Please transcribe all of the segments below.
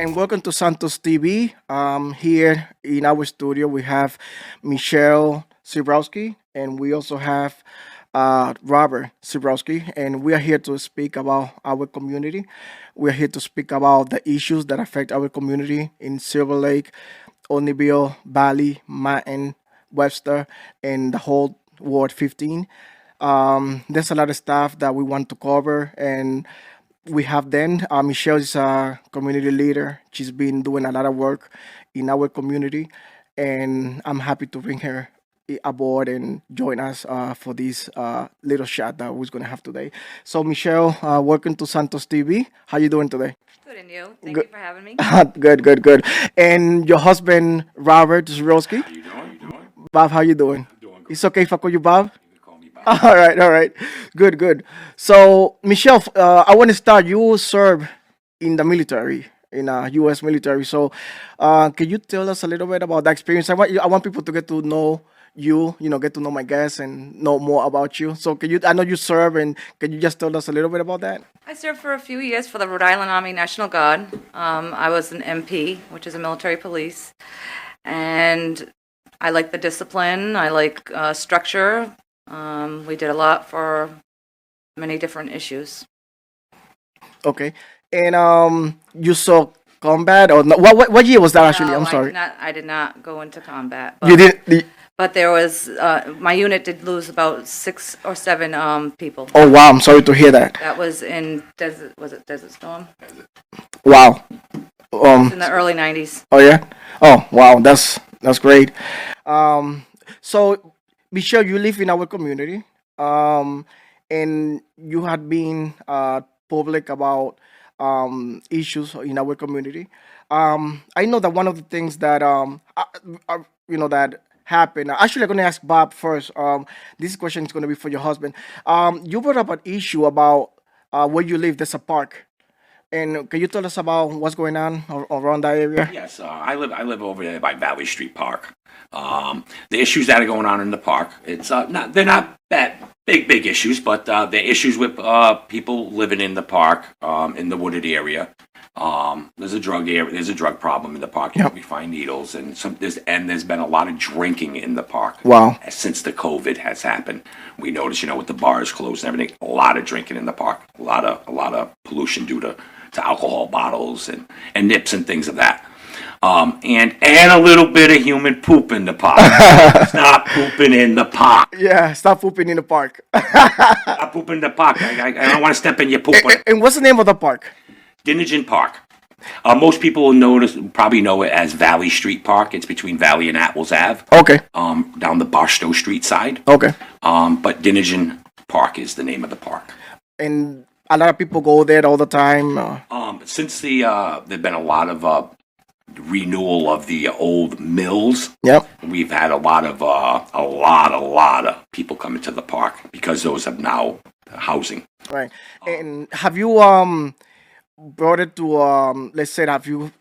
and welcome to Santos TV. Here in our studio, we have Michelle Sibrowski, and we also have Robert Sibrowski, and we are here to speak about our community. We are here to speak about the issues that affect our community in Silverlake, Oniville, Valley, Manton, Webster, and the whole Ward 15. There's a lot of stuff that we want to cover, and we have then Michelle is a community leader. She's been doing a lot of work in our community, and I'm happy to bring her aboard and join us for this little chat that we're going to have today. So, Michelle, welcome to Santos TV. How you doing today? Good, and you? Thank Good. you for having me. Good, good, good. And your husband, Robert Zrolski. Bob, how you doing? It's okay if I call you Bob? All right. Good, good. So, Michelle, I want to start. You serve in the military, in U.S. military. So, can you tell us a little bit about that experience? I want people to get to know you, get to know my guests and know more about you. So, I know you serve, and can you just tell us a little bit about that? I served for a few years for the Rhode Island Army National Guard. I was an MP, which is a military police, and I like the discipline. I like structure. We did a lot for many different issues. Okay. And you saw combat or no, what year was that actually? No, I'm sorry. I did not go into combat. You But, did. but there was my unit did lose about 6 or 7 people. Oh wow! I'm sorry to hear that. That was in Desert. Was it Desert Storm? Wow. In the early '90s. Oh yeah. Oh wow. That's great. So Michelle, you live in our community. And you had been public about issues in our community. I know that one of the things that that happened. Actually, I'm going to ask Bob first. This question is going to be for your husband. You brought up an issue about where you live. There's a park, and can you tell us about what's going on around that area? Yes, I live over there by Valley Street Park. The issues that are going on in the park, they're not bad big issues, but they're issues with people living in the park, in the wooded area. There's a drug problem in the park. Yep. We find needles there's been a lot of drinking in the park. Wow. Since the COVID has happened, we notice, with the bars closed and everything, a lot of drinking in the park, a lot of pollution due to alcohol bottles and nips and things of that. And a little bit of human poop in the park. Stop pooping in the park. Yeah, stop pooping in the park. Stop pooping in the park. I don't want to step in your poop. And what's the name of the park? Dinnigan Park. Most people will probably know it as Valley Street Park. It's between Valley and Atwells Ave. Okay. Down the Barstow Street side. Okay. But Dinnigan Park is the name of the park. And a lot of people go there all the time. Since there've been a lot of renewal of the old mills. Yep. We've had a lot of people coming to the park because those have now housing. Right. And have you brought it to let's say, have you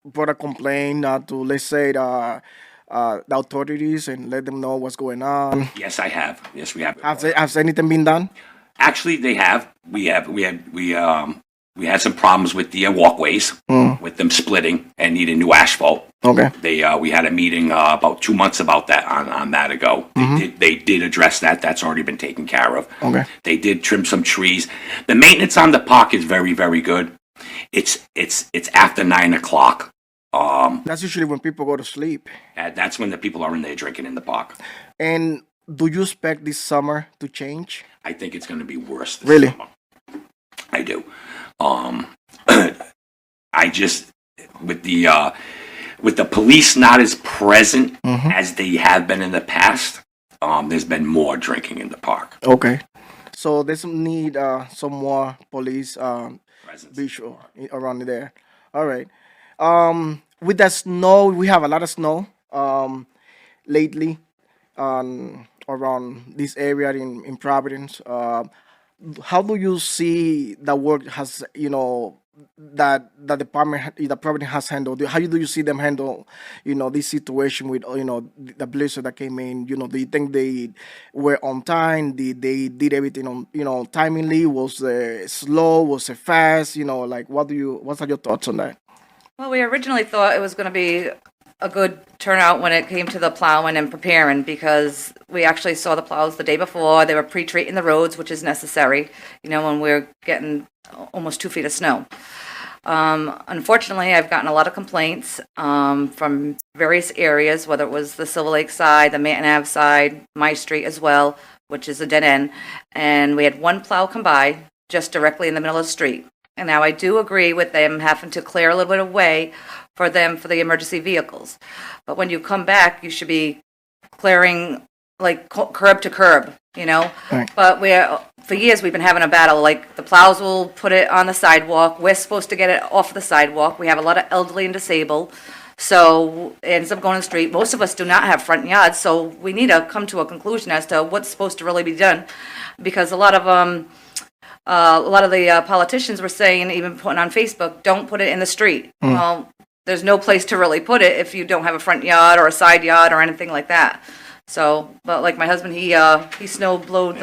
brought a complaint to, let's say, the authorities and let them know what's going on? Yes, I have. Yes, we have. Has anything been done? Actually, they have. We had some problems with the walkways, with them splitting and needing new asphalt. Okay. We had a meeting about 2 months about that on that ago. They did address that. That's already been taken care of. Okay. They did trim some trees. The maintenance on the park is very, very good. It's after 9 o'clock. That's usually when people go to sleep. That's when the people are in there drinking in the park. And do you expect this summer to change? I think it's going to be worse this Really? summer. I do. I just with the police not as present as they have been in the past. There's been more drinking in the park. Okay. So there's need some more police Presence. visual around there. All right. With the snow, we have a lot of snow lately around this area in Providence. How do you see the work has that the department the Providence has handled? How do you see them handle this situation with the blizzard that came in? Do you think they were on time? Did they did everything on timely? Was it slow? Was it fast? Like what are your thoughts on that? Well, we originally thought it was going to be a good turnout when it came to the plowing and preparing because we actually saw the plows the day before. They were pre-treating the roads, which is necessary, when we're getting almost 2 feet of snow. Unfortunately, I've gotten a lot of complaints from various areas, whether it was the Silverlake side, the Manton Ave side, my street as well, which is a dead end. And we had one plow come by just directly in the middle of the street. And now I do agree with them having to clear a little bit of way for the emergency vehicles. But when you come back, you should be clearing like curb to curb, Right. But for years we've been having a battle. Like the plows will put it on the sidewalk. We're supposed to get it off the sidewalk. We have a lot of elderly and disabled, so it ends up going on the street. Most of us do not have front yards, so we need to come to a conclusion as to what's supposed to really be done, because a lot of the politicians were saying, even putting on Facebook, don't put it in the street. Well, there's no place to really put it if you don't have a front yard or a side yard or anything like that. So, but like my husband, he snow blowed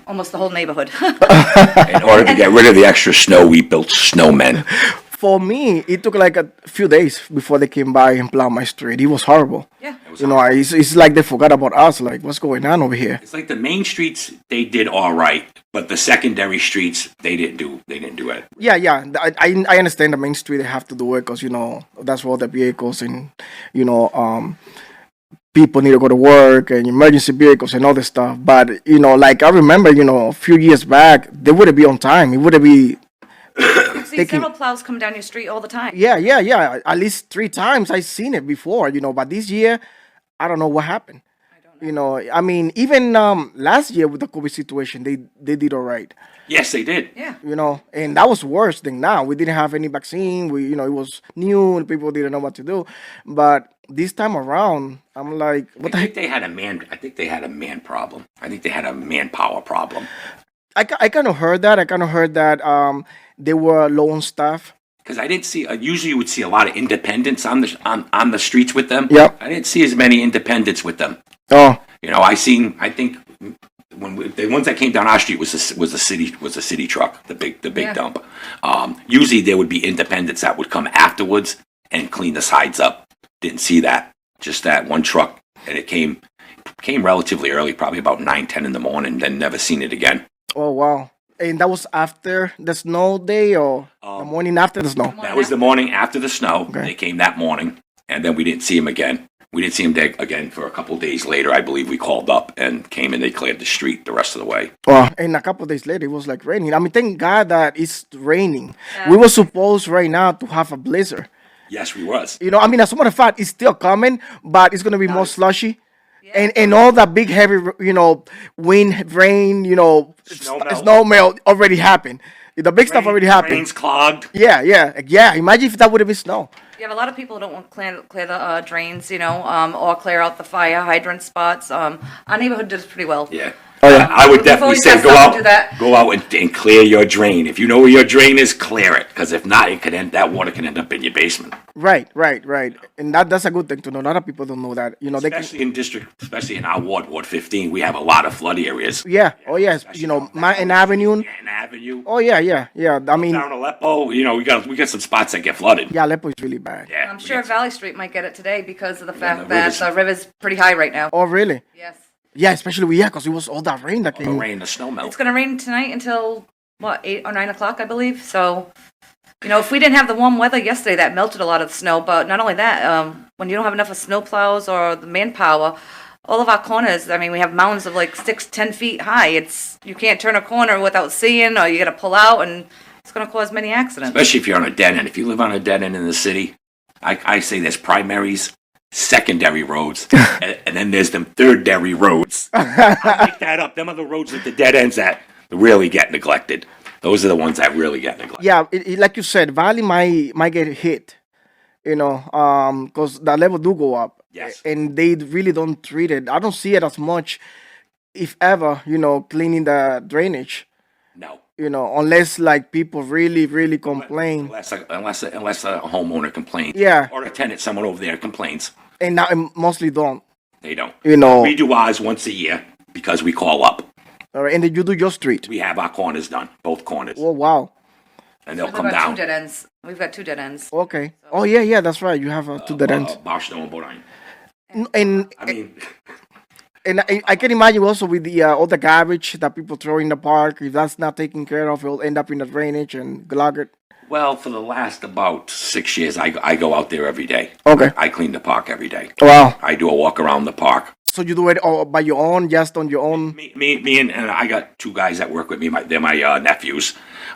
almost the whole neighborhood. In order to get rid of the extra snow, we built snowmen. For me, it took like a few days before they came by and plowed my street. It was horrible. Yeah. It's like they forgot about us. Like, what's going on over here? It's like the main streets, they did all right, but the secondary streets, they didn't do it. Yeah. I understand the main street they have to do it because that's where all the vehicles and people need to go to work and emergency vehicles and all this stuff. But like I remember, a few years back, they wouldn't be on time. It wouldn't be. You see several plows come down your street all the time. Yeah. At least 3 times I've seen it before. But this year, I don't know what happened. I don't know. I mean, even last year with the COVID situation, they did all right. Yes, they did. Yeah. And that was worse than now. We didn't have any vaccine. It was new and people didn't know what to do. But this time around, I'm like, what the I heck? think they had a man problem. I think they had a manpower problem. I kind of heard that. They were low on staff. Because I didn't see. Usually, you would see a lot of independents on the streets with them. Yep. I didn't see as many independents with them. Oh, I think the ones that came down our street was a city truck, the big Yeah. dump. Usually, there would be independents that would come afterwards and clean the sides up. Didn't see that. Just that one truck, and it came relatively early, probably about 9-10 in the morning. Then never seen it again. oh wow. And that was after the snow day or the morning after the snow? That was the morning after the snow. Okay. They came that morning, and then we didn't see him again. We didn't see him again for a couple of days later. I believe we called up and came and they cleared the street the rest of the way. And a couple of days later, it was like raining. I mean, thank God that it's raining. We were supposed right now to have a blizzard. Yes, we was. As a matter of fact, it's still coming, but it's going to be more slushy. And all that big heavy, wind, rain, snow melt already happened. The big stuff already happened. Drains clogged. Yeah. Imagine if that would have been snow. You have a lot of people who don't want to clear the drains, or clear out the fire hydrant spots. Our neighborhood does pretty well. Yeah. Oh, yeah. I would Before definitely we say test go up and out, do that. go out and clear your drain. If you know where your drain is, clear it. Because if not, that water can end up in your basement. Right. And that's a good thing to know. A lot of people don't know that. Especially in our Ward 15, we have a lot of flood areas. Yeah. Oh, yes. Manton Avenue. An avenue. Oh, yeah. I mean, Down Aleppo, we got some spots that get flooded. yeah, Aleppo is really bad. Yeah. I'm sure Valley Street might get it today because of the fact the that river's- the river's pretty high right now. Oh, really? Yes. Yeah, especially, because it was all that rain that The came. rain, the snow It's melt. going to rain tonight until, 8 or 9 o'clock, I believe. So, if we didn't have the warm weather yesterday, that melted a lot of the snow. But not only that, when you don't have enough of snow plows or the manpower, all of our corners, I mean, we have mountains of like 6-10 feet high. You can't turn a corner without seeing, or you got to pull out, and it's going to cause many accidents. Especially if you're on a dead end. If you live on a dead end in the city, I say there's primaries, secondary roads, and then there's them thirdary roads. I make that up. Them are the roads with the dead ends that really get neglected. Those are the ones that really get neglected. Yeah, like you said, Valley might get hit, because the level do go up. Yes. And they really don't treat it. I don't see it as much, if ever, cleaning the drainage. No. Unless like people really, really complain. Unless a homeowner complains. Yeah. Or a tenant, someone over there complains. And now mostly don't. They don't. All We do ours once a year because we call up. right, and then you do your street. We have our corners done, both corners. Oh wow. and they'll We've come got two down. dead ends. We've got two dead ends. Okay. Oh yeah, that's right. You have two dead ends. Barstow and Bodine. And I mean, I can imagine also with the all the garbage that people throw in the park. If that's not taken care of, it'll end up in the drainage and clog it. well, for the last about 6 years, I go out there every day. Okay. I clean the park every day. Wow. I do a walk around the park. So you do it all by your own, just on your own? Me and I got two guys that work with me. They're my nephews,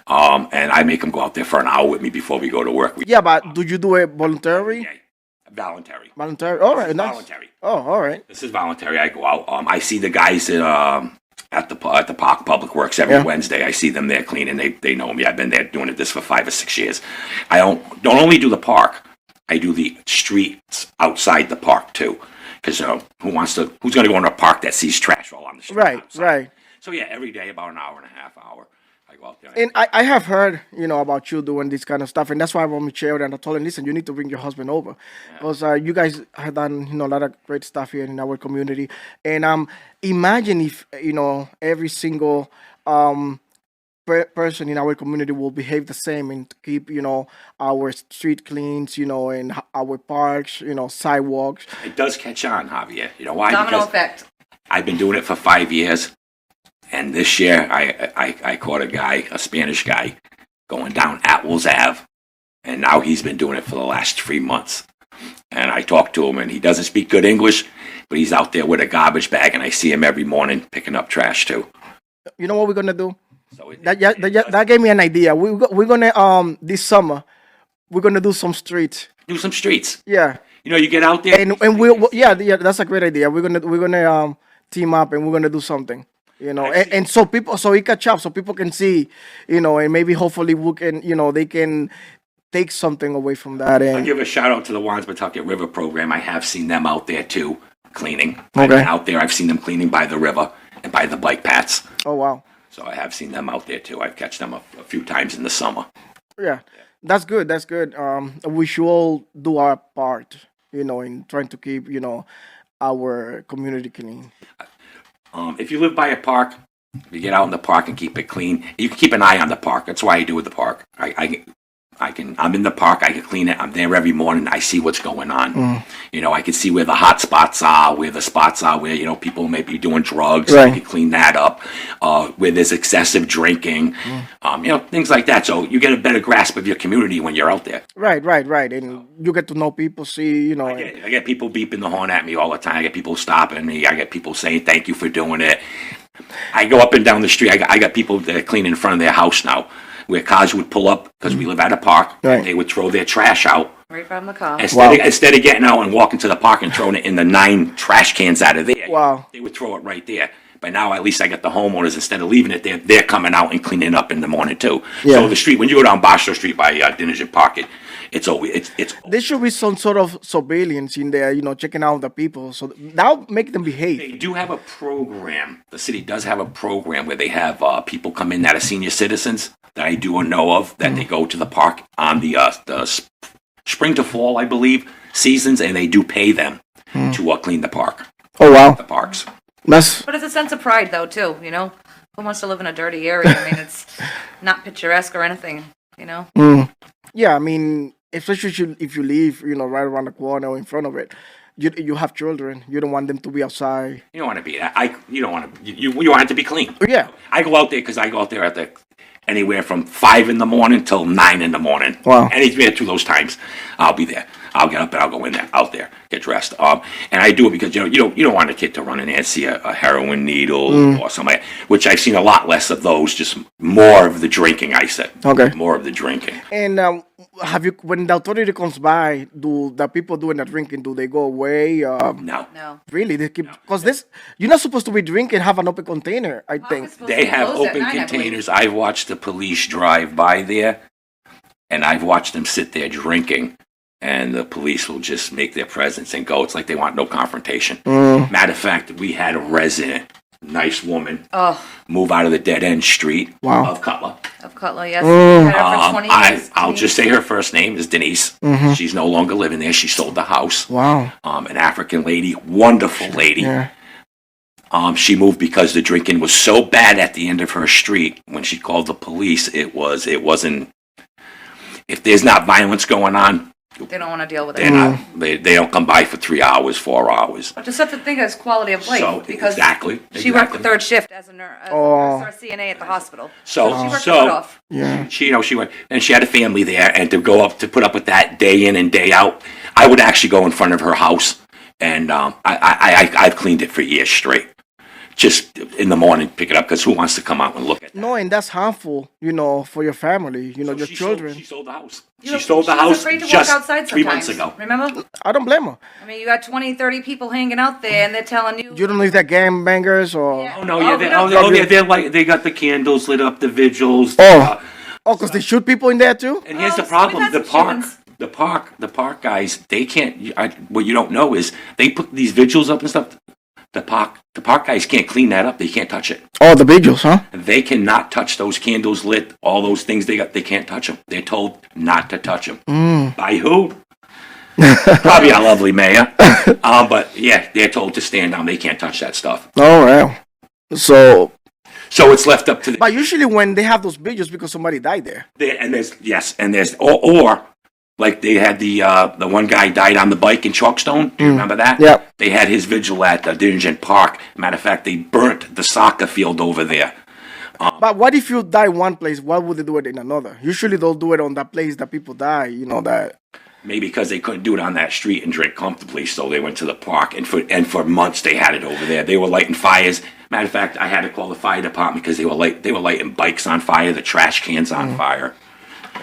and I make them go out there for an hour with me before we go to work. Yeah, but do you do it voluntarily? Okay. Voluntary. Voluntary. All right, This is nice. voluntary. Oh, all right. This is voluntary. I go out. I see the guys at the park Public Works every Yeah. Wednesday. I see them there cleaning. They know me. I've been there doing this for 5 or 6 years. I don't only do the park. I do the streets outside the park too. Because who's going to go in a park that sees trash all on the street? Right, outside? right. So yeah, every day about an hour and a half hour, I go out there. And I have heard, about you doing this kind of stuff, and that's why I brought Michelle and I told him, listen, you need to bring your husband over, because you guys have done, a lot of great stuff here in our community. And imagine if, every single person in our community will behave the same and keep, our street cleans, and our parks, sidewalks. It does catch on, Javier. You know why? Domino Because effect. I've been doing it for 5 years, and this year I caught a Spanish guy, going down Atwells Ave, and now he's been doing it for the last 3 months. And I talked to him, and he doesn't speak good English, but he's out there with a garbage bag, and I see him every morning picking up trash too. You know what we're gonna do? So it, That gave me an idea. We're gonna this summer we're gonna do some streets. do some streets. Yeah, You get out there. and yeah, that's a great idea. We're gonna team up and we're gonna do something. And so it catch up, so people can see, and maybe hopefully we can, they can take something away from that. I'll And give a shout out to the Wandspatucket River program. I have seen them out there too, cleaning. Okay. I've been out there. I've seen them cleaning by the river and by the bike paths. oh wow, So I have seen them out there too. I've catch them a few times in the summer. yeah, that's good. That's good. We should all do our part, in trying to keep, our community clean. If you live by a park, you get out in the park and keep it clean. You can keep an eye on the park. That's why I do with the park. I'm in the park. I can clean it. I'm there every morning. I see what's going on. I can see where the hot spots are, where the spots are, where people may be doing drugs. Right. I can clean that up. Where there's excessive drinking, things like that. So you get a better grasp of your community when you're out there. Right, and you get to know people, see, I get people beeping the horn at me all the time. I get people stopping me. I get people saying thank you for doing it. I go up and down the street. I got people that are cleaning in front of their house now, where cars would pull up because we live at a park. Right. And they would throw their trash out. Right from the car. Instead of getting out and walking to the park and throwing it in the 9 trash cans out of there, Wow. they would throw it right there. But now at least I got the homeowners, instead of leaving it there, they're coming out and cleaning up in the morning too. Yeah. So the street, when you go down Boston Street by Dinnigan Park, it's always it's There should be some sort of surveillance in there, checking out the people, so that'll make them behave. They do have a program. The city does have a program where they have people come in that are senior citizens that I do know of, that they go to the park on the spring to fall, I believe, seasons, and they do pay them to clean the park, Oh wow, the parks. that's But it's a sense of pride, though, too. Who wants to live in a dirty area? I mean, it's not picturesque or anything. yeah. I mean, especially if you live, right around the corner or in front of it, you have children. You don't want them to be outside. You don't want to be that. You don't want to. You want it to be clean. Yeah. I go out there because I go out there at anywhere from 5 in the morning till 9 in the morning. Wow. Anywhere to those times, I'll be there. I'll get up and I'll go in there, out there, get dressed. And I do it because you don't want a kid to run in there and see a heroin needle or something, which I've seen a lot less of those. Just more of the drinking. I said. Okay. More of the drinking. And when the authority comes by, do the people doing the drinking, do they go away? No. No. Really, they keep, because you're not supposed to be drinking. Have an open container, I think. it's supposed to They be have closed at open 9, I believe. containers. I've watched the police drive by there, and I've watched them sit there drinking, and the police will just make their presence and go. It's like they want no confrontation. Matter of fact, we had a resident, nice woman, move out of the dead end street Wow. of Cutler. Of Cutler, yes. Had her for 20 years. I'll just say her first name is Denise. She's no longer living there. She sold the house. Wow. An African lady, wonderful lady. Yeah. She moved because the drinking was so bad at the end of her street. When she called the police, it wasn't if there's not violence going on, They don't want to deal with they're it. not. They don't come by for 3 hours, 4 hours. But just have to think as quality of life So, because exactly, she worked the exactly. third shift as a nurse, Oh. or CNA at the hospital. So She worked her butt off. Yeah. she went, and she had a family there, and to go up to put up with that day in and day out, I would actually go in front of her house, and I've cleaned it for years straight. Just in the morning, pick it up because who wants to come out and look at that? No, and that's harmful, for your family, your She children. She sold the house. You She know, sold the she was house afraid to walk just outside 3 sometimes. months ago. Remember? I don't blame her. I mean, you got 20, 30 people hanging out there, and they're telling you. You don't know if they're gangbangers or. Yeah. Oh no, Oh, yeah, we they, don't- oh, yeah, they're like they got the candles lit up, the vigils. Oh. Oh, because they shoot people in there too? And here's Oh, the we've problem: had the some park, shootings. the park guys, they can't. What you don't know is they put these vigils up and stuff. The park guys can't clean that up. They can't touch it. Oh, the vigils, huh? They cannot touch those candles lit. All those things they got. They can't touch them. They're told not to touch them. By who? Probably our lovely mayor. But yeah, they're told to stand down. They can't touch that stuff. Oh, wow. So, So it's left up to the. but usually when they have those vigils because somebody died there. Or like they had the one guy died on the bike in Chalkstone. Do you remember that? Yeah. They had his vigil at Dingent Park. Matter of fact, they burnt the soccer field over there. But what if you die one place? Why would they do it in another? Usually they'll do it on that place that people die, that. Maybe because they couldn't do it on that street and drink comfortably, so they went to the park. And for months they had it over there. They were lighting fires. Matter of fact, I had to call the fire department because they were lighting bikes on fire, the trash cans on fire.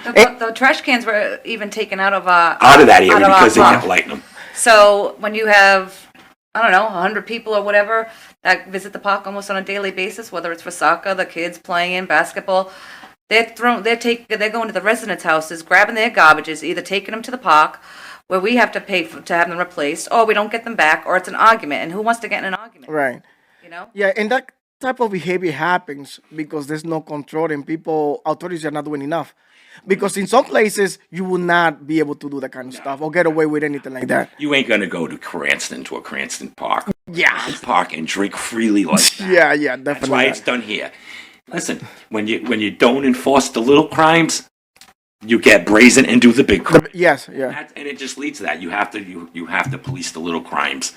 The trash cans were even taken out of Out of that area our because they park. kept lighting them. So when you have, I don't know, 100 people or whatever that visit the park almost on a daily basis, whether it's for soccer, the kids playing basketball, they're going to the residents' houses, grabbing their garbages, either taking them to the park, where we have to pay to have them replaced, or we don't get them back, or it's an argument. And who wants to get in an argument? Right. You know? Yeah, and that type of behavior happens because there's no control and authorities are not doing enough. Because in some places, you will not be able to do that kind of stuff or get away with anything like that. You ain't gonna go to a Cranston Park. Yeah. Park and drink freely like that. Yeah, definitely. That's why it's done here. Listen, when you don't enforce the little crimes, you get brazen and do the big crimes. Yes, yeah. And it just leads to that. You have to police the little crimes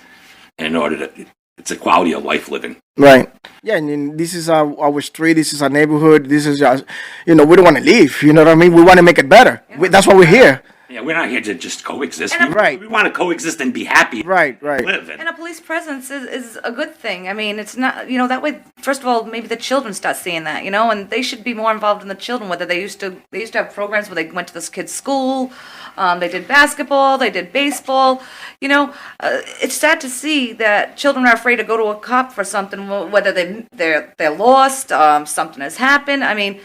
in order to. It's a quality of life living. Right. Yeah, and then this is our street. This is our neighborhood. This is just, we don't want to leave. You know what I mean? We want to make it better. That's why we're here. Yeah, we're not here to just coexist. Right. We want to coexist and be happy. Right. Live. And a police presence is a good thing. I mean, it's not, that way, first of all, maybe the children start seeing that, and they should be more involved in the children, whether they used to have programs where they went to this kid's school, they did basketball, they did baseball, it's sad to see that children are afraid to go to a cop for something, whether they're lost, something has happened. I mean,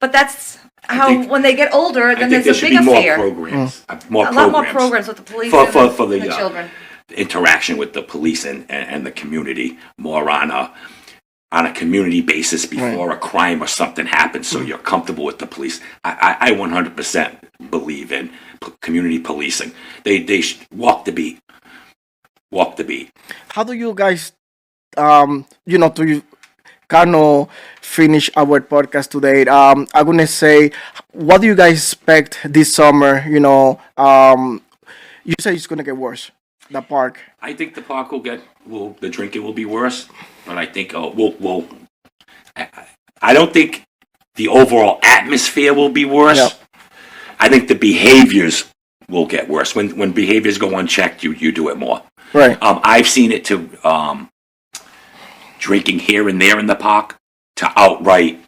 but that's how when they get older, then there's a bigger fear. Programs, A lot more programs with the police for and the the children. interaction with the police and the community, more on a community basis before a crime or something happens, so you're comfortable with the police. I 100% believe in community policing. They should walk the beat. Walk the beat. How do you guys, to kind of finish our podcast today? I'm gonna say, what do you guys expect this summer? You say it's gonna get worse. The park. I think the park the drinking will be worse, but I think I don't think the overall atmosphere will be worse. Yep. I think the behaviors will get worse. When behaviors go unchecked, you do it more. Right. I've seen it to drinking here and there in the park to outright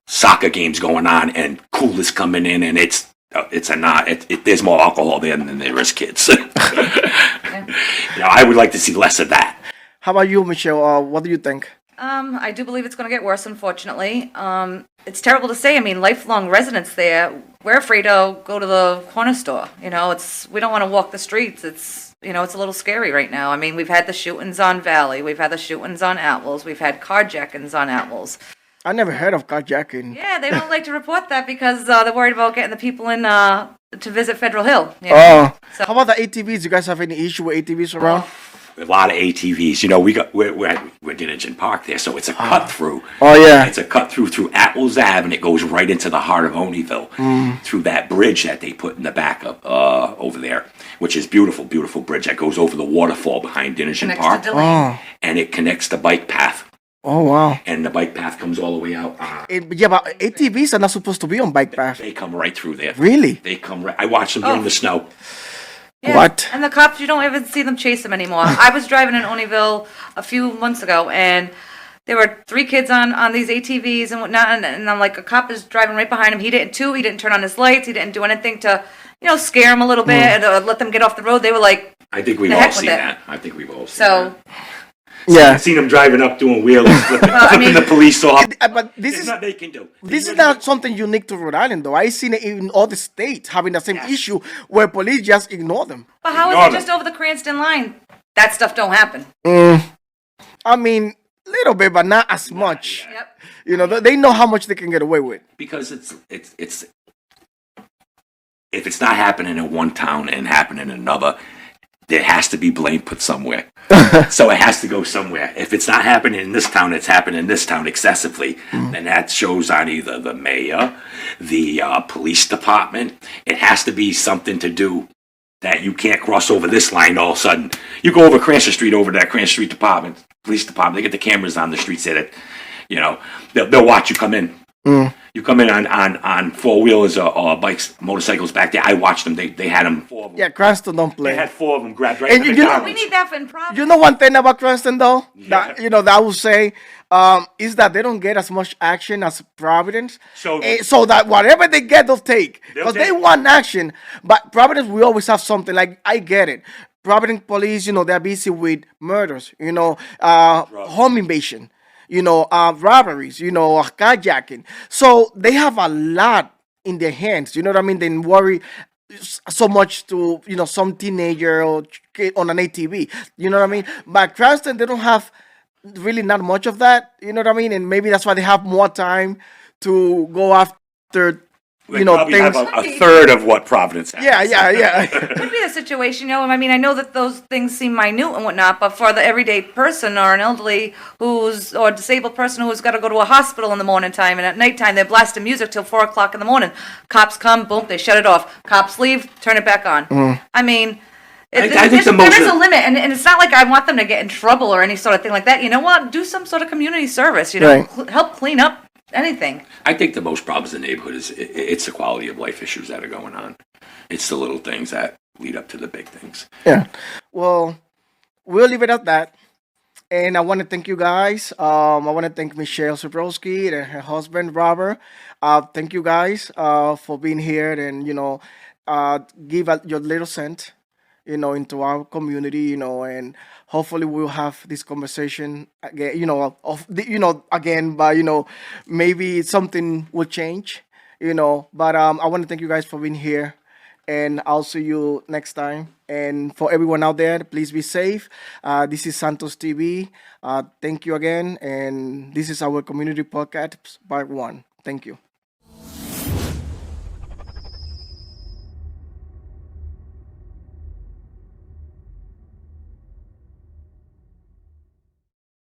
soccer games going on and coolers coming in, and there's more alcohol there than there is kids. I would like to see less of that. How about you, Michelle? What do you think? I do believe it's going to get worse, unfortunately. It's terrible to say. I mean, lifelong residents there, we're afraid to go to the corner store. We don't want to walk the streets. It's a little scary right now. I mean, we've had the shootings on Valley. We've had the shootings on Atwells. We've had carjackings on Atwells. I never heard of carjacking. Yeah, they don't like to report that because they're worried about getting the people in to visit Federal Hill. Oh, how about the ATVs? You guys have any issue with ATVs around? a lot of ATVs. You know, we're at Dinnigan Park there, so it's a cut through. Oh, yeah. It's a cut through Atwells Ave, and it goes right into the heart of Oneyville through that bridge that they put in the back of over there, which is beautiful, beautiful bridge that goes over the waterfall behind Dinnigan Next Park, to Delaney. and it connects the bike path. Oh, wow. And the bike path comes all the way out. Yeah, but ATVs are not supposed to be on bike path. They come right through there. Really? They come right. I watch them during the snow. Yeah. What? And the cops, you don't even see them chase them anymore. I was driving in Oneyville a few months ago, and there were 3 kids on these ATVs and whatnot, and I'm like, a cop is driving right behind him. He didn't turn on his lights. He didn't do anything to, scare him a little bit and let them get off the road. They were like, I think we've The all heck with seen it. that. I think we've all seen so, Yeah. I've seen them driving up doing wheelies, flipping, I mean- the police off. But this There's is nothing they can do. this is not something unique to Rhode Island, though. I've seen it in other states having the same issue where police just ignore them. but how Ignore is it just over the Cranston line? That stuff don't happen. I mean, little bit, but not as much. Yep. You know, they know how much they can get away with. Because it's if it's not happening in one town and happening in another, there has to be blame put somewhere. So it has to go somewhere. If it's not happening in this town, it's happening in this town excessively. Then that shows on either the mayor, the police department. It has to be something to do that you can't cross over this line all of a sudden. You go over Cranston Street, over to that Cranston Street department, police department. They get the cameras on the street, say that, they'll watch you come in. You come in on 4-wheelers or bikes, motorcycles back there. I watched them. They had them. 4 of them. Yeah, Cranston don't play. They had 4 of them grabbed right And in you the know- McDonald's. We need that in Providence. You know one thing about Cranston, though? Yeah. That I would say is that they don't get as much action as Providence. So- So that whatever they get, they'll take. They'll Because they take. want action. But Providence, we always have something. Like, I get it. Providence police, they're busy with murders, home invasion, robberies, carjacking. So they have a lot in their hands. You know what I mean? They worry so much to some teenager or kid on an ATV. You know what I mean? But Cranston, they don't have really not much of that. You know what I mean? And maybe that's why they have more time to go after They probably things. have a third of what Providence has. Yeah. Could be the situation, I mean, I know that those things seem minute and whatnot, but for the everyday person or an elderly or a disabled person who's got to go to a hospital in the morning time, and at nighttime they're blasting music till 4 o'clock in the morning. Cops come, boom, they shut it off. Cops leave, turn it back on. I mean, I think there is a limit, and it's not like I want them to get in trouble or any sort of thing like that. You know what? Do some sort of community service. Right. Help clean up anything. I think the most problems in the neighborhood is it's the quality of life issues that are going on. It's the little things that lead up to the big things. Yeah. Well, we'll leave it at that. And I want to thank you guys. I want to thank Michelle Subrowski and her husband, Robert. Thank you guys for being here and, give your little cent, into our community, and hopefully we'll have this conversation again, again, but, maybe something will change, but I want to thank you guys for being here. And I'll see you next time. And for everyone out there, please be safe. This is Santos TV. Thank you again. And this is our community podcast, part 1. Thank you.